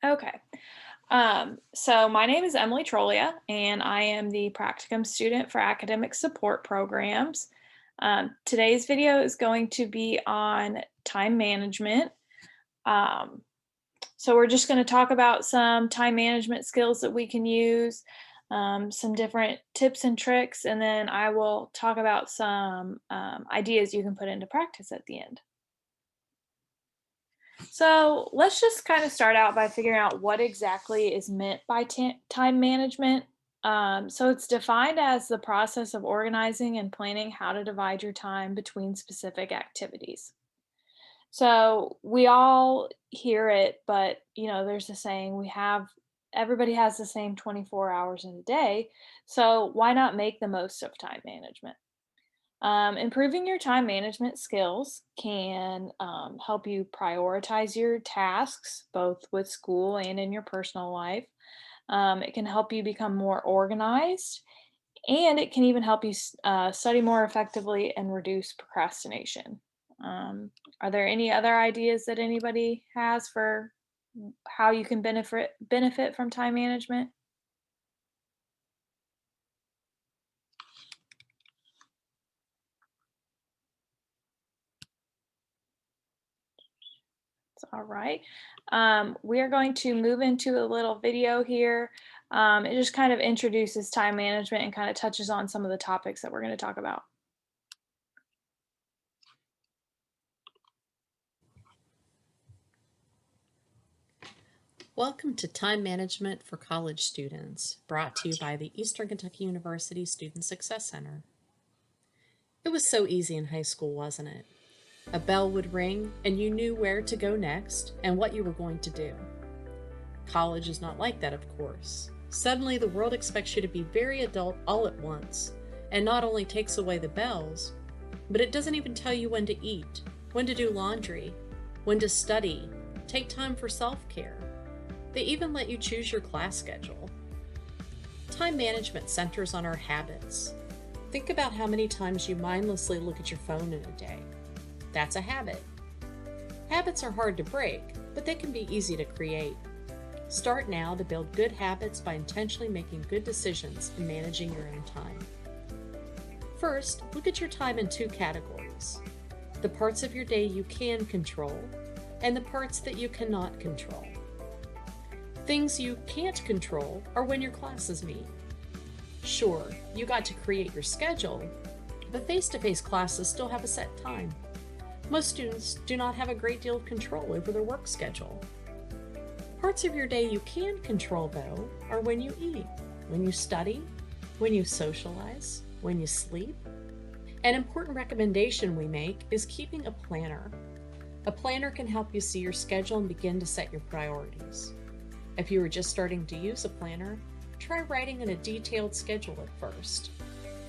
Okay. So my name is Emily Trolia, and I am the Practicum student for academic support programs. Today's video is going to be on time management. Um, so we're just going to talk about some time management skills that we can use, some different tips and tricks, and then I will talk about some ideas you can put into practice at the end. So let's just kind of start out by figuring out what exactly is meant by time management. So it's defined as the process of organizing and planning how to divide your time between specific activities. So we all hear it, but there's a saying everybody has the same 24 hours in a day. So why not make the most of time management? Improving your time management skills can help you prioritize your tasks, both with school and in your personal life. It can help you become more organized, and it can even help you study more effectively and reduce procrastination. Are there any other ideas that anybody has for how you can benefit from time management? All right. We are going to move into a little video here. It just kind of introduces time management and kind of touches on some of the topics that we're going to talk about. Welcome to Time Management for College Students, brought to you by the Eastern Kentucky University Student Success Center. It was so easy in high school, wasn't it? A bell would ring and you knew where to go next and what you were going to do. College is not like that, of course. Suddenly, the world expects you to be very adult all at once, and not only takes away the bells, but it doesn't even tell you when to eat, when to do laundry, when to study, take time for self-care. They even let you choose your class schedule. Time management centers on our habits. Think about how many times you mindlessly look at your phone in a day. That's a habit. Habits are hard to break, but they can be easy to create. Start now to build good habits by intentionally making good decisions and managing your own time. First, look at your time in two categories: the parts of your day you can control and the parts that you cannot control. Things you can't control are when your classes meet. Sure, you got to create your schedule, but face-to-face classes still have a set time. Most students do not have a great deal of control over their work schedule. Parts of your day you can control, though, are when you eat, when you study, when you socialize, when you sleep. An important recommendation we make is keeping a planner. A planner can help you see your schedule and begin to set your priorities. If you are just starting to use a planner, try writing in a detailed schedule at first.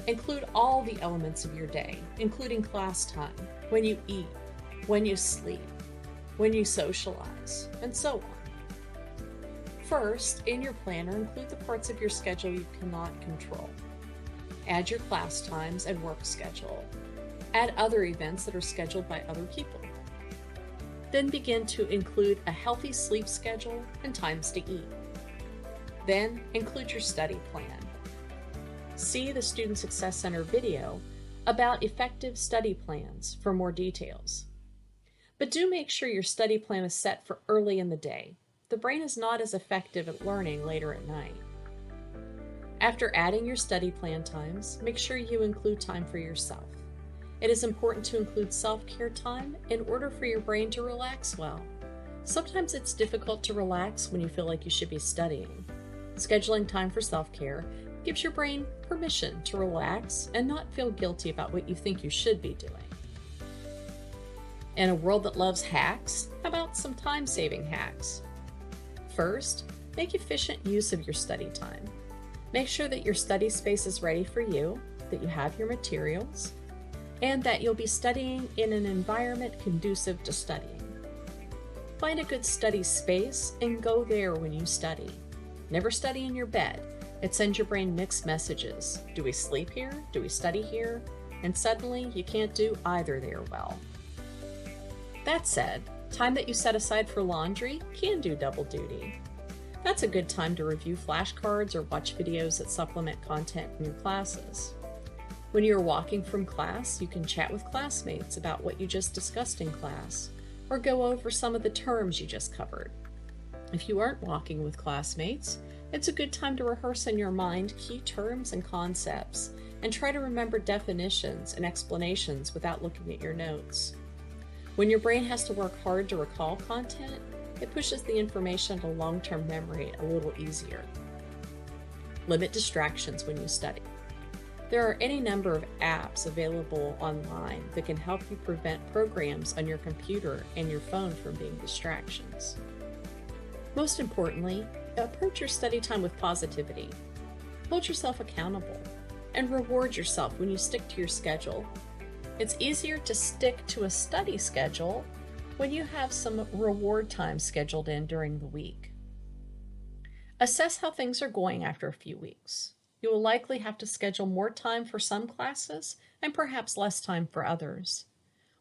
Include all the elements of your day, including class time, when you eat, when you sleep, when you socialize, and so on. First, in your planner, include the parts of your schedule you cannot control. Add your class times and work schedule. Add other events that are scheduled by other people. Then begin to include a healthy sleep schedule and times to eat. Then include your study plan. See the Student Success Center video about effective study plans for more details. But do make sure your study plan is set for early in the day. The brain is not as effective at learning later at night. After adding your study plan times, make sure you include time for yourself. It is important to include self-care time in order for your brain to relax well. Sometimes it's difficult to relax when you feel like you should be studying. Scheduling time for self-care gives your brain permission to relax and not feel guilty about what you think you should be doing. In a world that loves hacks, how about some time-saving hacks? First, make efficient use of your study time. Make sure that your study space is ready for you, that you have your materials, and that you'll be studying in an environment conducive to studying. Find a good study space and go there when you study. Never study in your bed. It sends your brain mixed messages. Do we sleep here? Do we study here? And suddenly you can't do either there well. That said, Time that you set aside for laundry can do double duty. That's a good time to review flashcards or watch videos that supplement content in your classes. When you're walking from class, you can chat with classmates about what you just discussed in class, or go over some of the terms you just covered. If you aren't walking with classmates, it's a good time to rehearse in your mind key terms and concepts, and try to remember definitions and explanations without looking at your notes. When your brain has to work hard to recall content, it pushes the information to long-term memory a little easier. Limit distractions when you study. There are any number of apps available online that can help you prevent programs on your computer and your phone from being distractions. Most importantly, approach your study time with positivity. Hold yourself accountable and reward yourself when you stick to your schedule. It's easier to stick to a study schedule when you have some reward time scheduled in during the week. Assess how things are going after a few weeks. You will likely have to schedule more time for some classes and perhaps less time for others.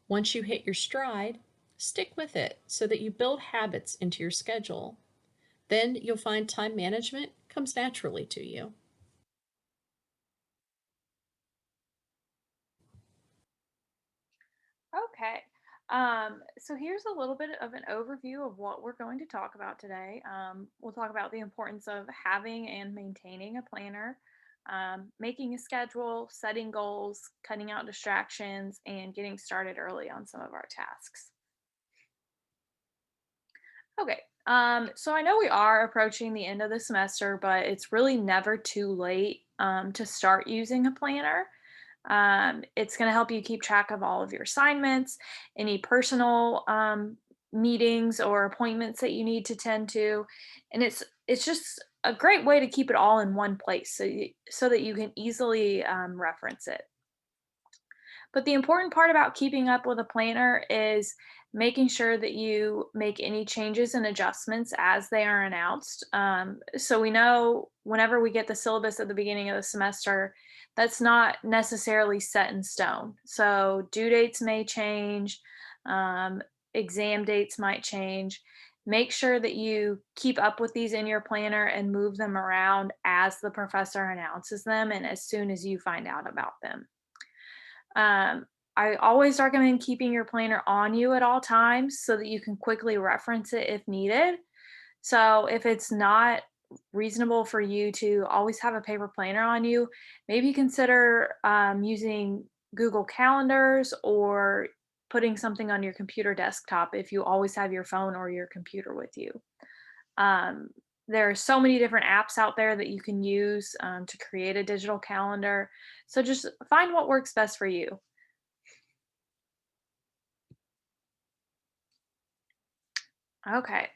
Once you hit your stride, stick with it so that you build habits into your schedule. Then you'll find time management comes naturally to you. Okay. So here's a little bit of an overview of what we're going to talk about today. We'll talk about the importance of having and maintaining a planner, making a schedule, setting goals, cutting out distractions, and getting started early on some of our tasks. Okay. So I know we are approaching the end of the semester, but it's really never too late to start using a planner. It's going to help you keep track of all of your assignments, any personal meetings or appointments that you need to tend to, and it's just a great way to keep it all in one place so that you can easily reference it. But the important part about keeping up with a planner is making sure that you make any changes and adjustments as they are announced. So we know whenever we get the syllabus at the beginning of the semester, that's not necessarily set in stone. So due dates may change, um, exam dates might change. Make sure that you keep up with these in your planner and move them around as the professor announces them and as soon as you find out about them. Um, I always recommend keeping your planner on you at all times so that you can quickly reference it if needed. So, if it's not reasonable for you to always have a paper planner on you, maybe consider using Google Calendars or putting something on your computer desktop if you always have your phone or your computer with you. Um, there are so many different apps out there that you can use to create a digital calendar. So, just find what works best for you. Okay.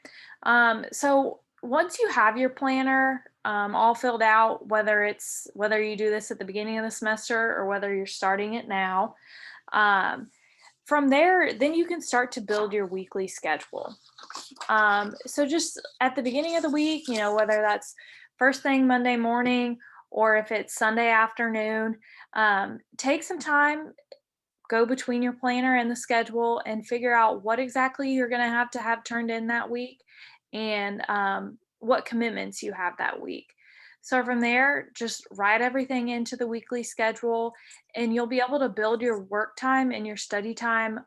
So once you have your planner all filled out, whether you do this at the beginning of the semester or whether you're starting it now, um, from there, then you can start to build your weekly schedule. So just at the beginning of the week, whether that's first thing Monday morning or if it's Sunday afternoon, take some time, go between your planner and the schedule and figure out what exactly you're going to have turned in that week and what commitments you have that week. So from there, just write everything into the weekly schedule and you'll be able to build your work time and your study time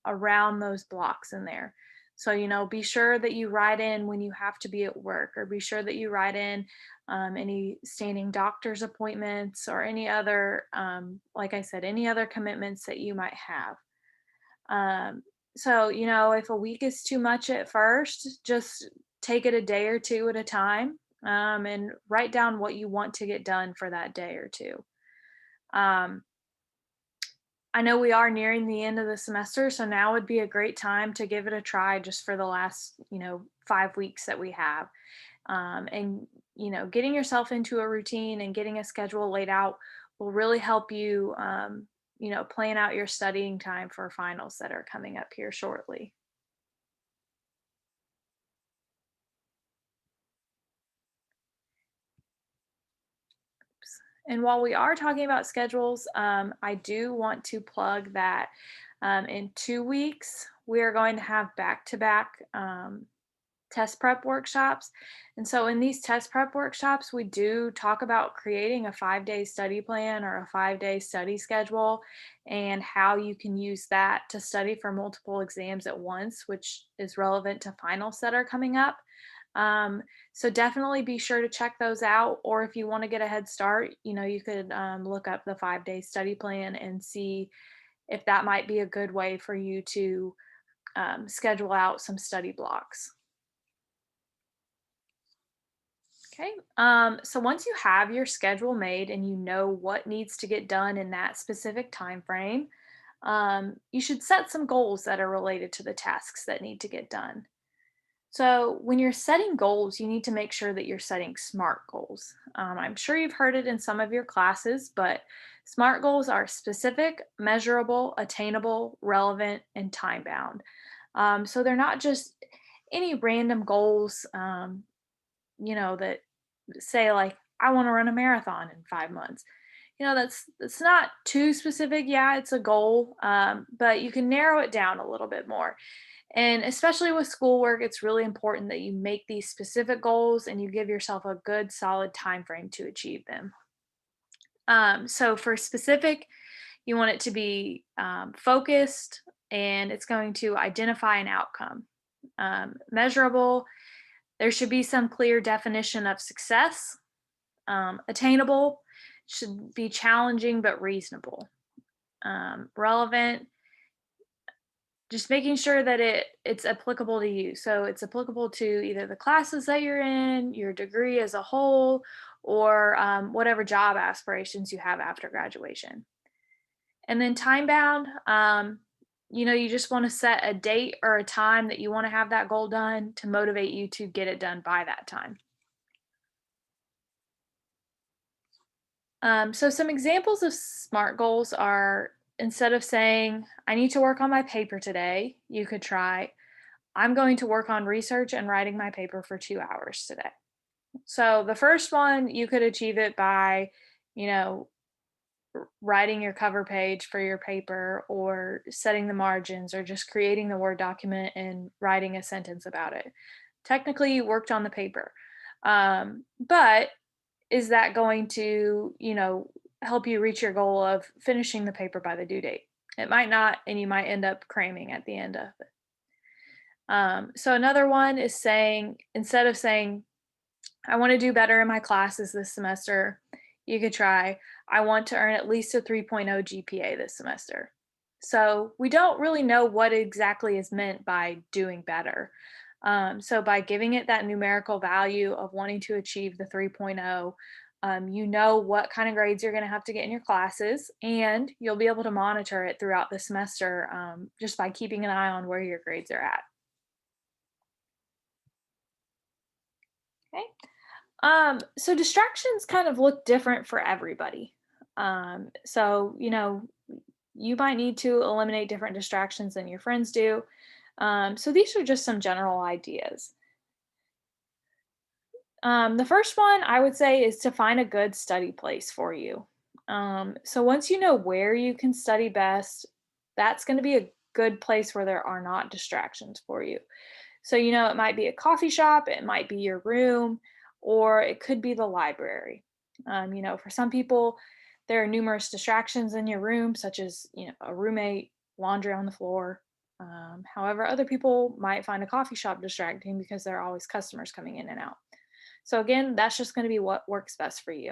around those blocks in there. So, be sure that you write in when you have to be at work, or be sure that you write in any standing doctor's appointments or any other, like I said, any other commitments that you might have. Um, so, if a week is too much at first, just take it a day or two at a time and write down what you want to get done for that day or two. Um, I know we are nearing the end of the semester, so now would be a great time to give it a try just for the last, 5 weeks that we have. And, getting yourself into a routine and getting a schedule laid out will really help you, plan out your studying time for finals that are coming up here shortly. And while we are talking about schedules, I do want to plug that in 2 weeks we are going to have back-to-back test prep workshops. And so in these test prep workshops, we do talk about creating a 5-day study plan or a 5-day study schedule and how you can use that to study for multiple exams at once, which is relevant to finals that are coming up. So definitely be sure to check those out. Or if you want to get a head start, you could look up the 5-day study plan and see if that might be a good way for you to schedule out some study blocks. Okay. So once you have your schedule made and you know what needs to get done in that specific time frame, you should set some goals that are related to the tasks that need to get done. So when you're setting goals, you need to make sure that you're setting SMART goals. I'm sure you've heard it in some of your classes, but SMART goals are specific, measurable, attainable, relevant, and time bound. So they're not just any random goals, that say like I want to run a marathon in 5 months. That's not too specific. Yeah, it's a goal, but you can narrow it down a little bit more. And especially with schoolwork, it's really important that you make these specific goals and you give yourself a good solid time frame to achieve them. So for specific, you want it to be focused, and it's going to identify an outcome. Measurable, there should be some clear definition of success. Attainable, should be challenging but reasonable. Relevant, just making sure that it's applicable to you. So it's applicable to either the classes that you're in, your degree as a whole, or whatever job aspirations you have after graduation. And then time bound, you just want to set a date or a time that you want to have that goal done to motivate you to get it done by that time. So some examples of SMART goals are, instead of saying, I need to work on my paper today, you could try, I'm going to work on research and writing my paper for 2 hours today. So the first one, you could achieve it by, you know, writing your cover page for your paper or setting the margins or just creating the Word document and writing a sentence about it. Technically, you worked on the paper. But is that going to, help you reach your goal of finishing the paper by the due date? It might not, and you might end up cramming at the end of it. So another one is saying, instead of saying, I want to do better in my classes this semester, you could try, I want to earn at least a 3.0 GPA this semester. So we don't really know what exactly is meant by doing better. So by giving it that numerical value of wanting to achieve the 3.0, you know what kind of grades you're going to have to get in your classes, and you'll be able to monitor it throughout the semester just by keeping an eye on where your grades are at. Okay. So distractions kind of look different for everybody. So, you might need to eliminate different distractions than your friends do. So these are just some general ideas. The first one I would say is to find a good study place for you. So once you know where you can study best, that's going to be a good place where there are not distractions for you. So, it might be a coffee shop, it might be your room, or it could be the library. For some people, there are numerous distractions in your room, such as, a roommate, laundry on the floor. However, other people might find a coffee shop distracting because there are always customers coming in and out. So, again, that's just going to be what works best for you.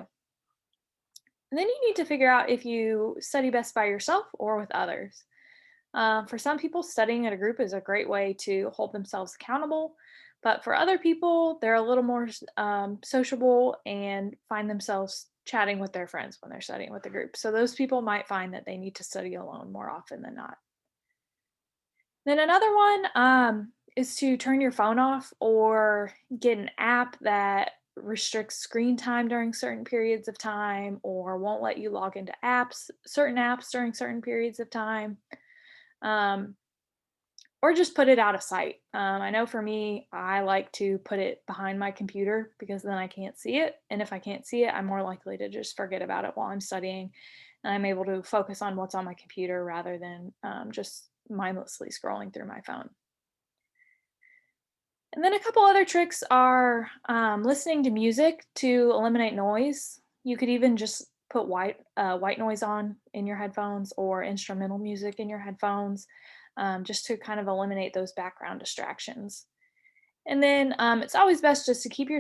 And then you need to figure out if you study best by yourself or with others. For some people, studying at a group is a great way to hold themselves accountable. But for other people, they're a little more sociable and find themselves chatting with their friends when they're studying with the group. So those people might find that they need to study alone more often than not. Then another one is to turn your phone off or get an app that restricts screen time during certain periods of time or won't let you log into certain apps during certain periods of time. Um, or just put it out of sight. I know for me, I like to put it behind my computer because then I can't see it. And if I can't see it, I'm more likely to just forget about it while I'm studying. And I'm able to focus on what's on my computer rather than just mindlessly scrolling through my phone. And then a couple other tricks are listening to music to eliminate noise. You could even just put white noise on in your headphones or instrumental music in your headphones, just to kind of eliminate those background distractions. And then it's always best just to keep your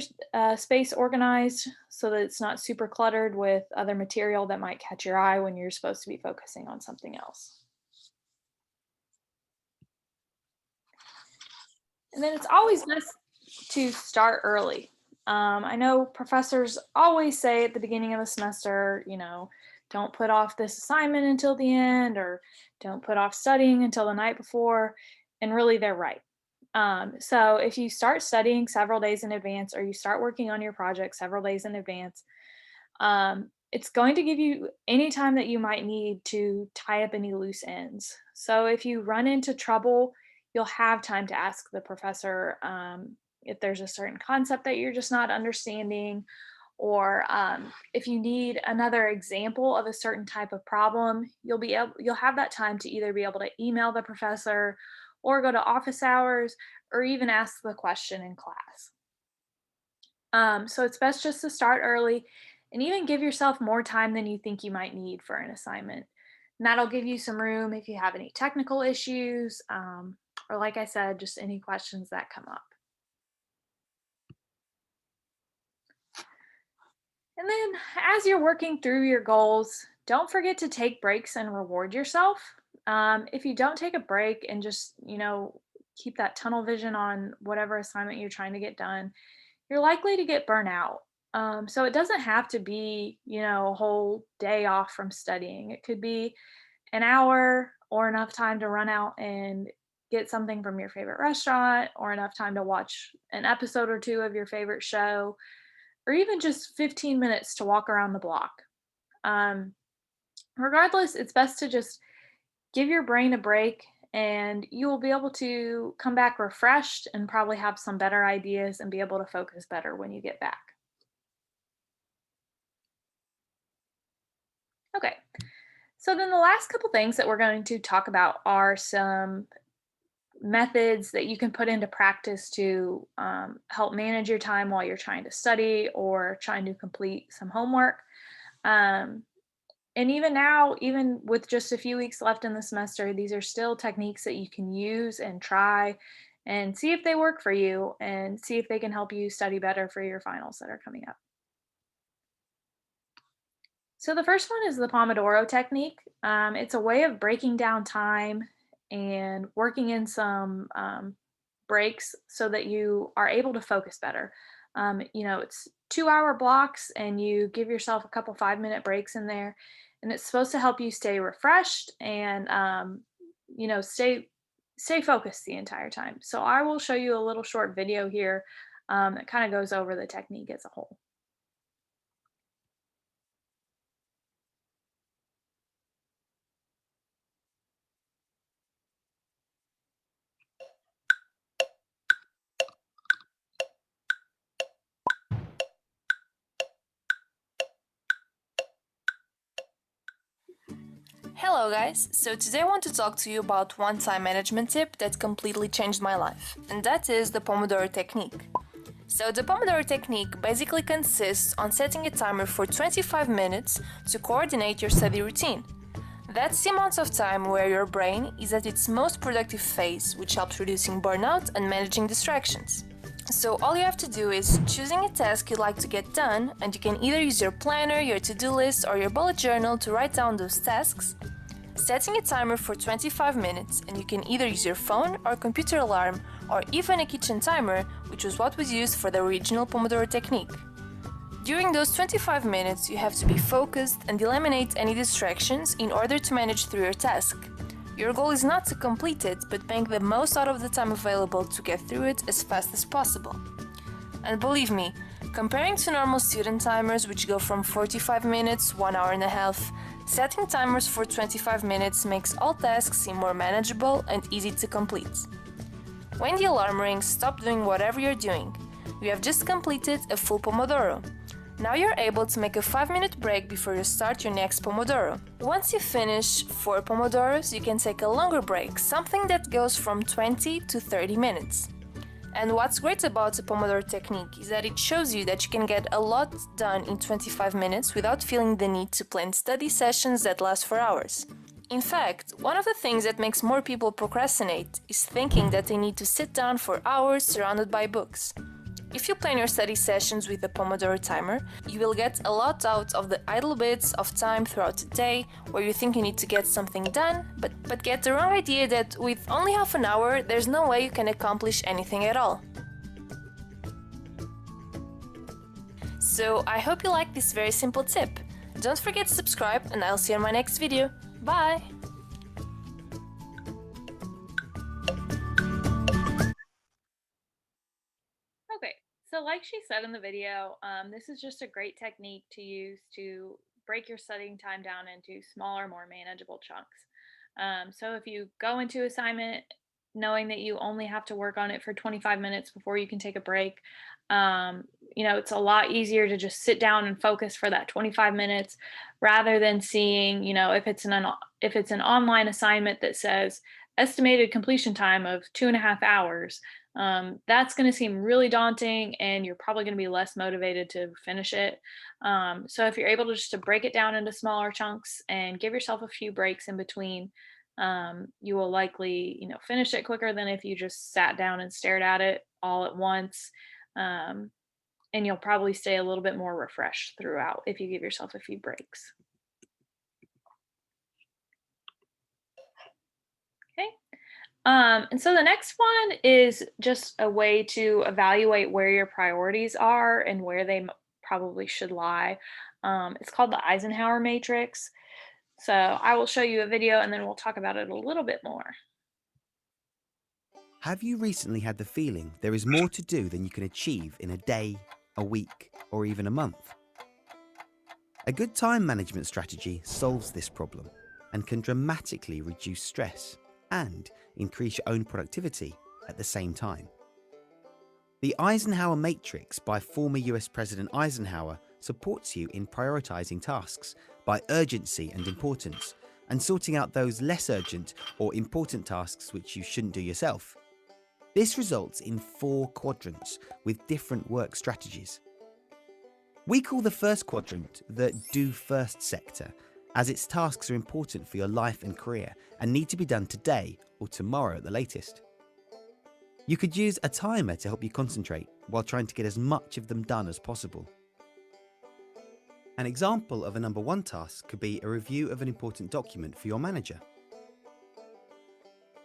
space organized so that it's not super cluttered with other material that might catch your eye when you're supposed to be focusing on something else. And then it's always best to start early. I know professors always say at the beginning of the semester, don't put off this assignment until the end, or don't put off studying until the night before. And really, they're right. So if you start studying several days in advance, or you start working on your project several days in advance, it's going to give you any time that you might need to tie up any loose ends. So if you run into trouble, you'll have time to ask the professor if there's a certain concept that you're just not understanding, or if you need another example of a certain type of problem, you'll have that time to either be able to email the professor, or go to office hours, or even ask the question in class. So it's best just to start early and even give yourself more time than you think you might need for an assignment. And that'll give you some room if you have any technical issues, or like I said, just any questions that come up. And then as you're working through your goals, don't forget to take breaks and reward yourself. If you don't take a break and just, keep that tunnel vision on whatever assignment you're trying to get done, you're likely to get burnt out. So it doesn't have to be, a whole day off from studying. It could be an hour, or enough time to run out and get something from your favorite restaurant, or enough time to watch an episode or two of your favorite show, or even just 15 minutes to walk around the block. Um, Regardless, it's best to just give your brain a break, and you will be able to come back refreshed and probably have some better ideas and be able to focus better when you get back. Okay, so then the last couple things that we're going to talk about are some methods that you can put into practice to help manage your time while you're trying to study or trying to complete some homework. Um, and even now, even with just a few weeks left in the semester, these are still techniques that you can use and try and see if they work for you, and see if they can help you study better for your finals that are coming up. So the first one is the Pomodoro Technique. It's a way of breaking down time and working in some breaks so that you are able to focus better. It's 2-hour blocks, and you give yourself a couple 5-minute breaks in there, and it's supposed to help you stay refreshed and stay focused the entire time. So I will show you a little short video here that kind of goes over the technique as a whole. Hello guys, so today I want to talk to you about one time management tip that completely changed my life, and that is the Pomodoro Technique. So the Pomodoro Technique basically consists on setting a timer for 25 minutes to coordinate your study routine. That's the amount of time where your brain is at its most productive phase, which helps reducing burnout and managing distractions. So all you have to do is choosing a task you'd like to get done, and you can either use your planner, your to-do list, or your bullet journal to write down those tasks. Setting a timer for 25 minutes, and you can either use your phone or computer alarm, or even a kitchen timer, which was what was used for the original Pomodoro Technique. During those 25 minutes, you have to be focused and eliminate any distractions in order to manage through your task. Your goal is not to complete it, but make the most out of the time available to get through it as fast as possible. And believe me, comparing to normal student timers, which go from 45 minutes, 1 hour and a half, setting timers for 25 minutes makes all tasks seem more manageable and easy to complete. When the alarm rings, stop doing whatever you're doing. You have just completed a full Pomodoro. Now you're able to make a 5-minute break before you start your next Pomodoro. Once you finish 4 Pomodoros, you can take a longer break, something that goes from 20 to 30 minutes. And what's great about the Pomodoro technique is that it shows you that you can get a lot done in 25 minutes without feeling the need to plan study sessions that last for hours. In fact, one of the things that makes more people procrastinate is thinking that they need to sit down for hours surrounded by books. If you plan your study sessions with a Pomodoro timer, you will get a lot out of the idle bits of time throughout the day where you think you need to get something done, but get the wrong idea that with only half an hour, there's no way you can accomplish anything at all. So I hope you like this very simple tip. Don't forget to subscribe and I'll see you in my next video. Bye! Okay, so like she said in the video, this is just a great technique to use to break your studying time down into smaller, more manageable chunks. So if you go into assignment knowing that you only have to work on it for 25 minutes before you can take a break, it's a lot easier to just sit down and focus for that 25 minutes rather than seeing, if it's an online assignment that says estimated completion time of 2.5 hours. That's going to seem really daunting and you're probably going to be less motivated to finish it. So if you're able to just to break it down into smaller chunks and give yourself a few breaks in between, you will likely, finish it quicker than if you just sat down and stared at it all at once. Um, and you'll probably stay a little bit more refreshed throughout if you give yourself a few breaks. Okay. And so the next one is just a way to evaluate where your priorities are and where they probably should lie. It's called the Eisenhower Matrix. So I will show you a video and then we'll talk about it a little bit more. Have you recently had the feeling there is more to do than you can achieve in a day, a week, or even a month? A good time management strategy solves this problem and can dramatically reduce stress and increase your own productivity at the same time. The Eisenhower Matrix by former US President Eisenhower supports you in prioritizing tasks by urgency and importance and sorting out those less urgent or important tasks which you shouldn't do yourself. This results in 4 quadrants with different work strategies. We call the first quadrant the Do First sector, as its tasks are important for your life and career and need to be done today or tomorrow at the latest. You could use a timer to help you concentrate while trying to get as much of them done as possible. An example of a number 1 task could be a review of an important document for your manager.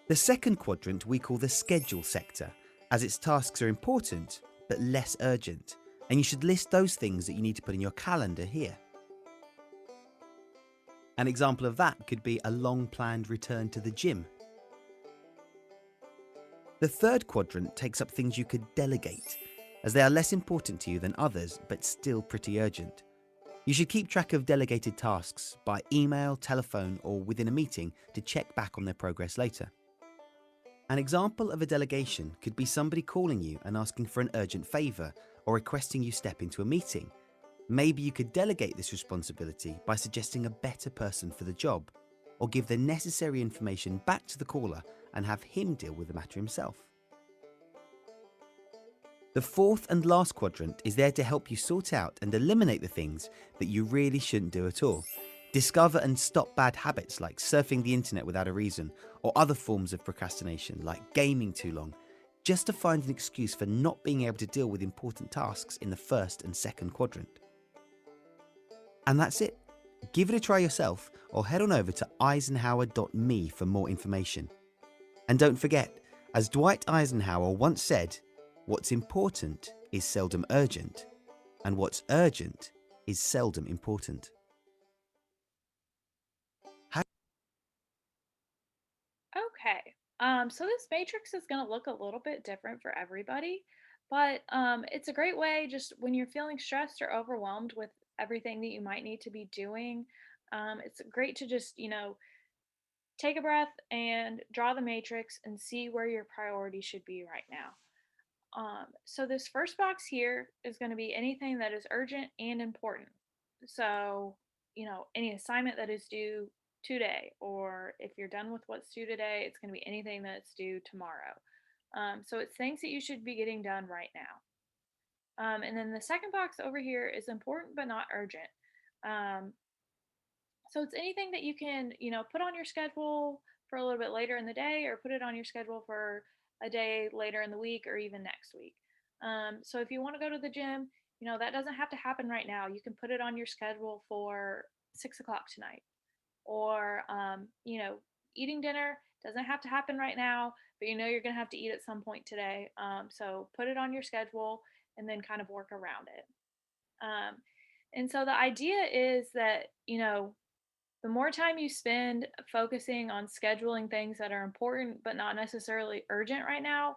The second quadrant we call the Schedule sector, as its tasks are important but less urgent, and you should list those things that you need to put in your calendar here. An example of that could be a long-planned return to the gym. The third quadrant takes up things you could delegate, as they are less important to you than others but still pretty urgent. You should keep track of delegated tasks by email, telephone, or within a meeting to check back on their progress later. An example of a delegation could be somebody calling you and asking for an urgent favour or requesting you step into a meeting. Maybe you could delegate this responsibility by suggesting a better person for the job, or give the necessary information back to the caller and have him deal with the matter himself. The fourth and last quadrant is there to help you sort out and eliminate the things that you really shouldn't do at all. Discover and stop bad habits like surfing the internet without a reason, or other forms of procrastination like gaming too long, just to find an excuse for not being able to deal with important tasks in the first and second quadrant. And that's it. Give it a try yourself or head on over to eisenhower.me for more information. And don't forget, as Dwight Eisenhower once said, what's important is seldom urgent, and what's urgent is seldom important. Okay. So this matrix is going to look a little bit different for everybody, but it's a great way just when you're feeling stressed or overwhelmed with everything that you might need to be doing. It's great to just, take a breath and draw the matrix and see where your priority should be right now. So this first box here is going to be anything that is urgent and important. So, any assignment that is due today, or if you're done with what's due today, it's going to be anything that's due tomorrow. So it's things that you should be getting done right now. And then the second box over here is important but not urgent. Um, so it's anything that you can, put on your schedule for a little bit later in the day, or put it on your schedule for a day later in the week, or even next week. So if you want to go to the gym, that doesn't have to happen right now. You can put it on your schedule for 6 o'clock tonight. Or, eating dinner doesn't have to happen right now, but you're going to have to eat at some point today. So put it on your schedule and then kind of work around it. Um, and so the idea is that, the more time you spend focusing on scheduling things that are important but not necessarily urgent right now,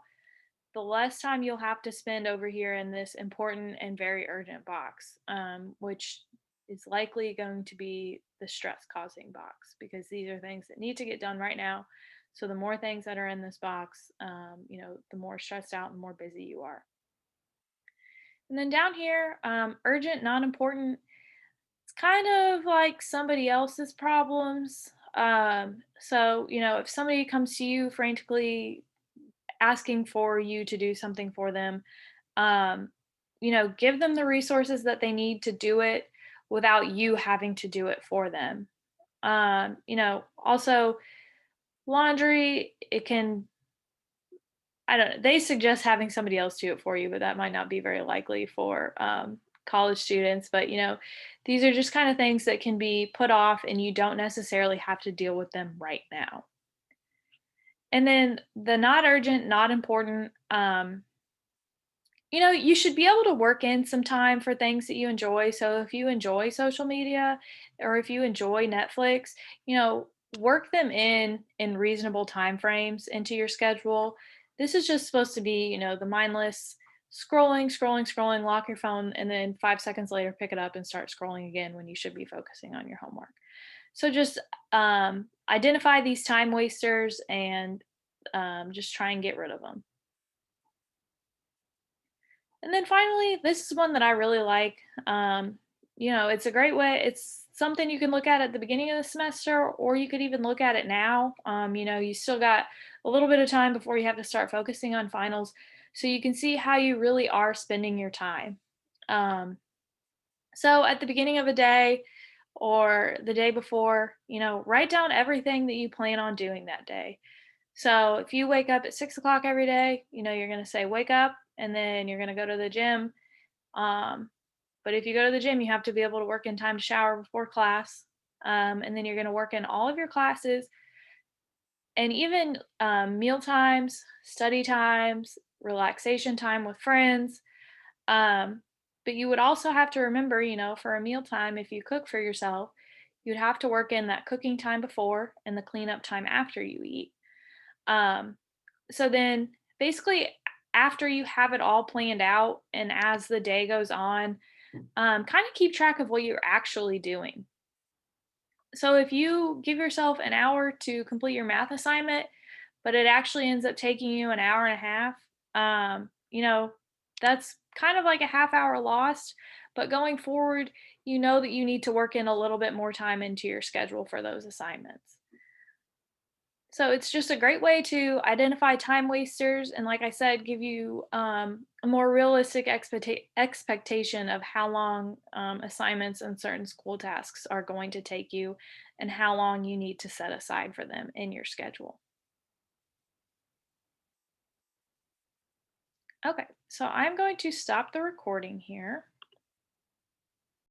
the less time you'll have to spend over here in this important and very urgent box, which is likely going to be the stress causing box, because these are things that need to get done right now. So the more things that are in this box, the more stressed out and more busy you are. And then down here, urgent, non important, it's kind of like somebody else's problems. So, if somebody comes to you frantically asking for you to do something for them, um, give them the resources that they need to do it without you having to do it for them. Also laundry, it can, I don't know, they suggest having somebody else do it for you, but that might not be very likely for college students. But, these are just kind of things that can be put off and you don't necessarily have to deal with them right now. And then the not urgent, not important, you should be able to work in some time for things that you enjoy. So if you enjoy social media or if you enjoy Netflix, work them in reasonable time frames into your schedule. This is just supposed to be, the mindless scrolling, scrolling, scrolling, lock your phone, and then 5 seconds later pick it up and start scrolling again when you should be focusing on your homework. So just identify these time wasters and just try and get rid of them. And then finally, this is one that I really like. It's a great way. It's something you can look at the beginning of the semester, or you could even look at it now. You still got a little bit of time before you have to start focusing on finals, so you can see how you really are spending your time. Um, so at the beginning of a day or the day before, write down everything that you plan on doing that day. So if you wake up at 6 o'clock every day, you're going to say, wake up, and then you're going to go to the gym. Um, but if you go to the gym, you have to be able to work in time to shower before class. And then you're going to work in all of your classes and even meal times, study times, relaxation time with friends. Um, but you would also have to remember, for a mealtime, if you cook for yourself, you'd have to work in that cooking time before and the cleanup time after you eat. Um, so then basically, after you have it all planned out and as the day goes on, kind of keep track of what you're actually doing. So if you give yourself an hour to complete your math assignment, but it actually ends up taking you an hour and a half, that's kind of like a half hour lost. But going forward, you know that you need to work in a little bit more time into your schedule for those assignments. So it's just a great way to identify time wasters and, like I said, give you a more realistic expectation of how long assignments and certain school tasks are going to take you and how long you need to set aside for them in your schedule. Okay, so I'm going to stop the recording here.